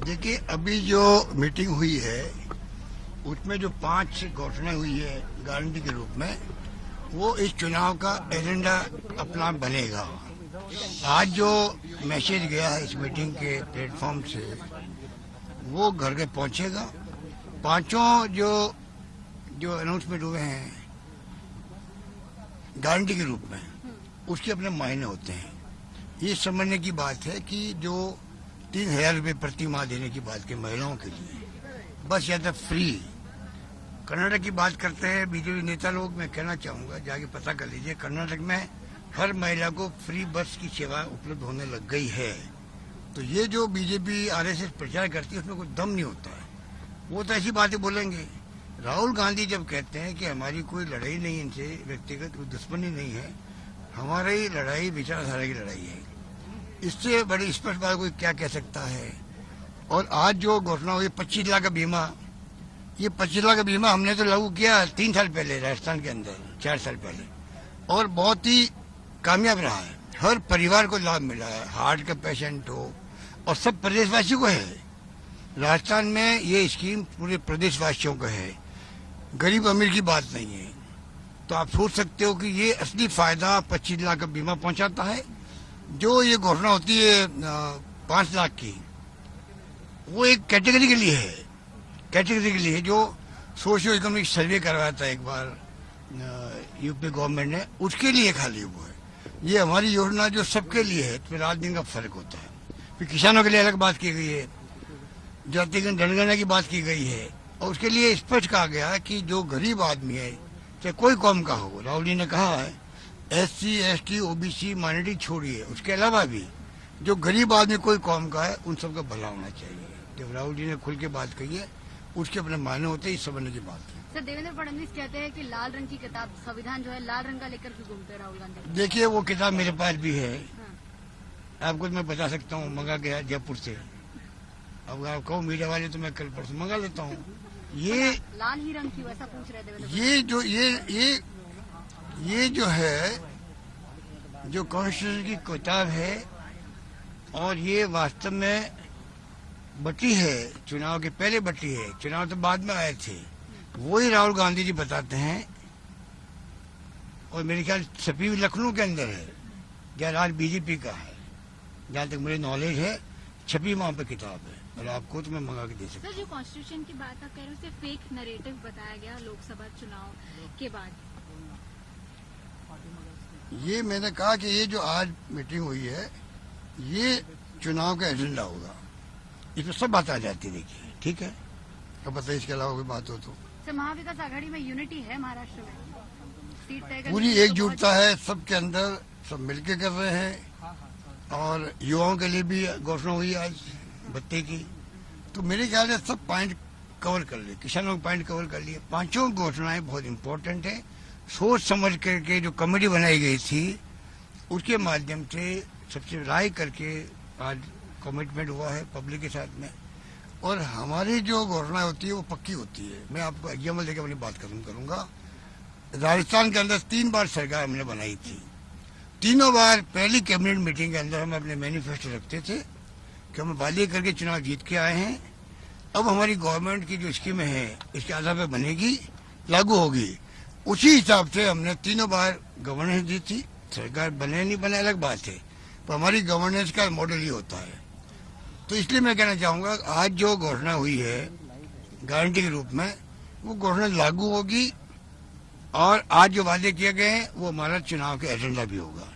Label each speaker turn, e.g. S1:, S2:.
S1: देखिए, अभी जो मीटिंग हुई है उसमें जो 5 घोषणाएं हुई है गारंटी के रूप में, वो इस चुनाव का एजेंडा अपना बनेगा। आज जो मैसेज गया है इस मीटिंग के प्लेटफॉर्म से, वो घर घर पहुंचेगा। 5 जो अनाउंसमेंट हुए हैं गारंटी के रूप में, उसके अपने मायने होते हैं। ये समझने की बात है कि जो 3,000 रुपये प्रति माह देने की बात की महिलाओं के लिए, बस या तो फ्री। कर्नाटक की बात करते हैं बीजेपी नेता लोग, मैं कहना चाहूंगा जाके पता कर लीजिए, कर्नाटक में हर महिला को फ्री बस की सेवा उपलब्ध होने लग गई है। तो ये जो बीजेपी आरएसएस प्रचार करती है उसमें कोई दम नहीं होता है। वो तो ऐसी बातें बोलेंगे। राहुल गांधी जब कहते हैं कि हमारी कोई लड़ाई नहीं इनसे, व्यक्तिगत कोई दुश्मनी नहीं है, हमारी लड़ाई विचारधारा की लड़ाई है, इससे बड़ी स्पष्ट बात कोई क्या कह सकता है। और आज जो घोषणा हुई 25 लाख का बीमा, ये 25 लाख का बीमा हमने तो लागू किया 3 साल पहले राजस्थान के अंदर, 4 साल पहले, और बहुत ही कामयाब रहा है। हर परिवार को लाभ मिला है, हार्ट का पेशेंट हो और सब प्रदेशवासियों को है। राजस्थान में ये स्कीम पूरे प्रदेशवासियों को है, गरीब अमीर की बात नहीं है। तो आप सोच सकते हो कि ये असली फायदा 25 लाख का बीमा पहुंचाता है। जो ये घोषणा होती है 5 लाख की, वो एक कैटेगरी के लिए है, कैटेगरी के लिए जो सोशियो इकोनॉमिक सर्वे करवाया था एक बार यूपी गवर्नमेंट ने, उसके लिए खाली वो है। ये हमारी योजना जो सबके लिए है, तो रात दिन का फर्क होता है। फिर किसानों के लिए अलग बात की गई है, जातिगत जनगणना की बात की गई है, और उसके लिए स्पष्ट कहा गया है कि जो गरीब आदमी है, चाहे कोई कौम का हो, राहुल जी ने कहा है SC, ST, OBC माइनॉरिटी छोड़िए, उसके अलावा भी जो गरीब आदमी कोई कौम का है उन सबका भला होना चाहिए। जब राहुल जी ने खुल के बात कही है, उसके अपने मायने होते हैं, इस समझने की बात है।
S2: सर, देवेंद्र फडणवीस कहते हैं कि लाल रंग की किताब, संविधान जो है लाल रंग का लेकर के घूमते हैं राहुल गांधी।
S1: देखिए, वो किताब मेरे पास भी है।
S2: हाँ।
S1: आपको मैं बता सकता हूँ, मंगा गया जयपुर से। अब आप कहो मीडिया वाले, तो मैं कल परसों मंगा लेता हूँ। ये
S2: लाल ही रंग क्यों, ऐसा पूछ रहे देवेंद्र?
S1: ये जो है, जो कॉन्स्टिट्यूशन की किताब है, और ये वास्तव में बटी है, चुनाव के पहले बटी है, चुनाव तो बाद में आए थे। वही राहुल गांधी जी बताते हैं, और मेरे ख्याल छपी हुई लखनऊ के अंदर है, जहाँ राज बीजेपी का है, जहाँ तक मुझे नॉलेज है, छपी वहां पर किताब है, और आपको तो मैं मंगा के दे सकता हूँ।
S2: सर, जो कॉन्स्टिट्यूशन की बात आप कह रहे हैं, उसे फेक नैरेटिव बताया गया लोकसभा चुनाव के बाद।
S1: ये मैंने कहा कि ये जो आज मीटिंग हुई है, ये चुनाव का एजेंडा होगा, इसमें सब बात आ जाती है। देखिए, ठीक है, अब बताइए इसके अलावा कोई बात हो तो।
S2: सर, महाविकास आघाड़ी में यूनिटी है महाराष्ट्र में, सीट तय करने
S1: पूरी
S2: की तो
S1: एकजुटता है सबके अंदर, सब मिलके कर रहे हैं। और युवाओं के लिए भी घोषणा हुई आज भत्ते की, तो मेरे ख्याल से सब पॉइंट कवर कर लिए, किसानों के पॉइंट कवर कर लिए। 5 घोषणाएं बहुत इंपॉर्टेंट है। सोच समझ करके जो कमेटी बनाई गई थी, उसके माध्यम से सबसे राय करके आज कमिटमेंट हुआ है पब्लिक के साथ में। और हमारी जो घोषणा होती है वो पक्की होती है। मैं आपको एग्जाम्पल देकर अपनी बात करूंगा। राजस्थान के अंदर 3 बार सरकार हमने बनाई थी। तीनों बार पहली कैबिनेट मीटिंग के अंदर हम अपने मैनिफेस्टो रखते थे कि हम वादे करके चुनाव जीत के आए हैं। अब हमारी गवर्नमेंट की जो स्कीमें हैं, इसके आधार पर बनेगी, लागू होगी। उसी हिसाब से हमने तीनों बार गवर्नेंस दी थी। सरकार बने नहीं बने अलग बात है, पर हमारी गवर्नेंस का मॉडल ही होता है। तो इसलिए मैं कहना चाहूंगा, आज जो घोषणा हुई है गारंटी के रूप में, वो घोषणा लागू होगी, और आज जो वादे किए गए हैं वो हमारा चुनाव के एजेंडा भी होगा।